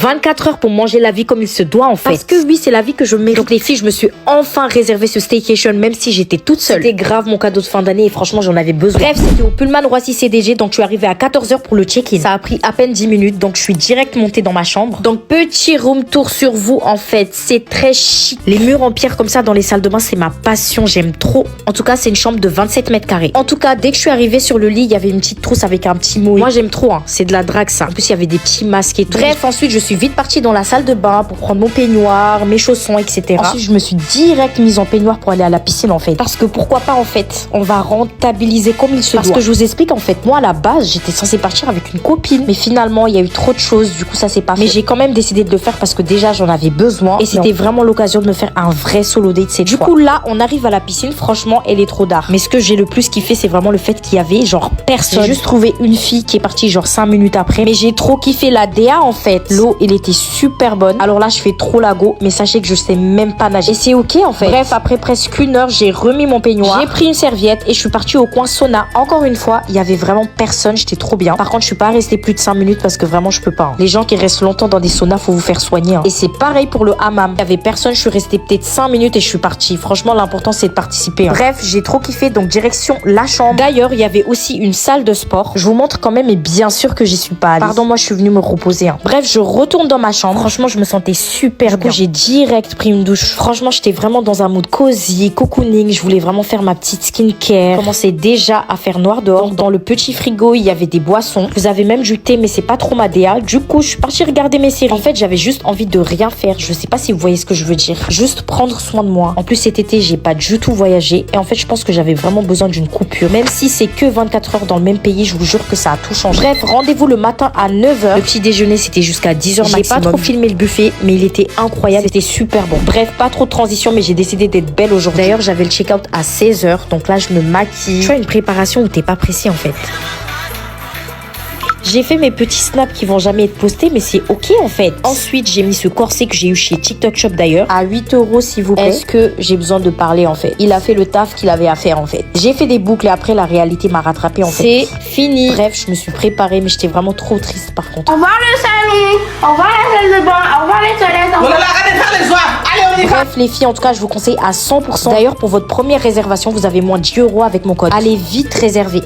24 heures pour manger la vie comme il se doit en fait. Parce que oui, c'est la vie que je mérite. Donc les filles, je me suis enfin réservé ce staycation même si j'étais toute seule. C'était grave mon cadeau de fin d'année et franchement j'en avais besoin. Bref, c'était au Pullman Roissy CDG, donc je suis arrivée à 14 heures pour le check-in. Ça a pris à peine 10 minutes, donc je suis direct montée dans ma chambre. Donc petit room tour sur vous en fait, c'est très chic. Les murs en pierre comme ça dans les salles de bain, c'est ma passion, j'aime trop. En tout cas, c'est une chambre de 27 mètres carrés. En tout cas, dès que je suis arrivée sur le lit, il y avait une petite trousse avec un petit mot. Moi j'aime trop, hein. C'est de la drague ça. En plus, il y avait des petits masques et tout. Bref, ensuite, je suis vite partie dans la salle de bain pour prendre mon peignoir, mes chaussons, etc. Ensuite, je me suis direct mise en peignoir pour aller à la piscine en fait. Parce que pourquoi pas en fait, on va rentabiliser comme il se doit. Parce que je vous explique en fait, moi à la base, j'étais censée partir avec une copine. Mais finalement, il y a eu trop de choses, du coup ça s'est pas fait. Mais j'ai quand même décidé de le faire parce que déjà j'en avais besoin. Et c'était vraiment l'occasion de me faire un vrai solo date cette fois. Du coup là, on arrive à la piscine, franchement, elle est trop d'art. Mais ce que j'ai le plus kiffé, c'est vraiment le fait qu'il y avait genre personne. J'ai juste trouvé une fille qui est partie genre 5 minutes après. Mais j'ai trop kiffé la DA en fait. L'eau, elle était super bonne. Alors là, je fais trop la go, mais sachez que je sais même pas nager. Et c'est ok en fait. Bref, après presque une heure, j'ai remis mon peignoir. J'ai pris une serviette et je suis partie au coin sauna. Encore une fois, il y avait vraiment personne, j'étais trop bien. Par contre, je suis pas restée plus de 5 minutes parce que vraiment je peux pas. Les gens qui restent longtemps dans des saunas, faut vous faire soigner. Et c'est pareil pour le hammam. Il y avait personne, je suis restée peut-être 5 minutes et je suis partie. Franchement, l'important c'est de participer. Bref, j'ai trop kiffé, donc direction la chambre. D'ailleurs, il y avait aussi une salle de sport. Je vous montre quand même et bien sûr que j'y suis pas allée. Pardon, moi je suis venue me reposer. Bref, je retourne dans ma chambre. Franchement, je me sentais super bien. J'ai direct pris une douche. Franchement, j'étais vraiment dans un mood cosy, cocooning. Je voulais vraiment faire ma petite skincare. Commençais déjà à faire noir dehors. Dans le petit frigo, il y avait des boissons. Vous avez même du thé, mais c'est pas trop ma DA. Du coup, je suis partie regarder mes séries. En fait, j'avais juste envie de rien faire. Je sais pas si vous voyez ce que je veux dire. Juste prendre soin de moi. En plus, cet été, j'ai pas du tout voyagé. Et en fait, je pense que j'avais vraiment besoin d'une coupure. Même si c'est que 24 heures dans le même pays, je vous jure que ça a tout changé. Bref, rendez-vous le matin à 9h. Le petit déjeuner, c'était jusqu'à 10h maximum. J'ai pas trop filmé le buffet, mais il était incroyable. C'était super bon. Bref, pas trop de transition, mais j'ai décidé d'être belle aujourd'hui. D'ailleurs, j'avais le check-out à 16h. Donc là, je me maquille. Tu vois, une préparation où t'es pas pressée en fait. J'ai fait mes petits snaps qui vont jamais être postés, mais c'est ok en fait. Ensuite, j'ai mis ce corset que j'ai eu chez TikTok Shop d'ailleurs, à 8 € s'il vous plaît. Est-ce que j'ai besoin de parler en fait? Il a fait le taf qu'il avait à faire en fait. J'ai fait des boucles et après la réalité m'a rattrapé en fait. C'est fini. Bref, je me suis préparée, mais j'étais vraiment trop triste par contre. Au revoir le salon, au revoir la salle de bain, au revoir les toilettes. On a arrêté de faire les soirs. Allez, on y va. Bref les filles, en tout cas, je vous conseille à 100%. D'ailleurs, pour votre première réservation, vous avez moins 10 € avec mon code. Allez vite réserver.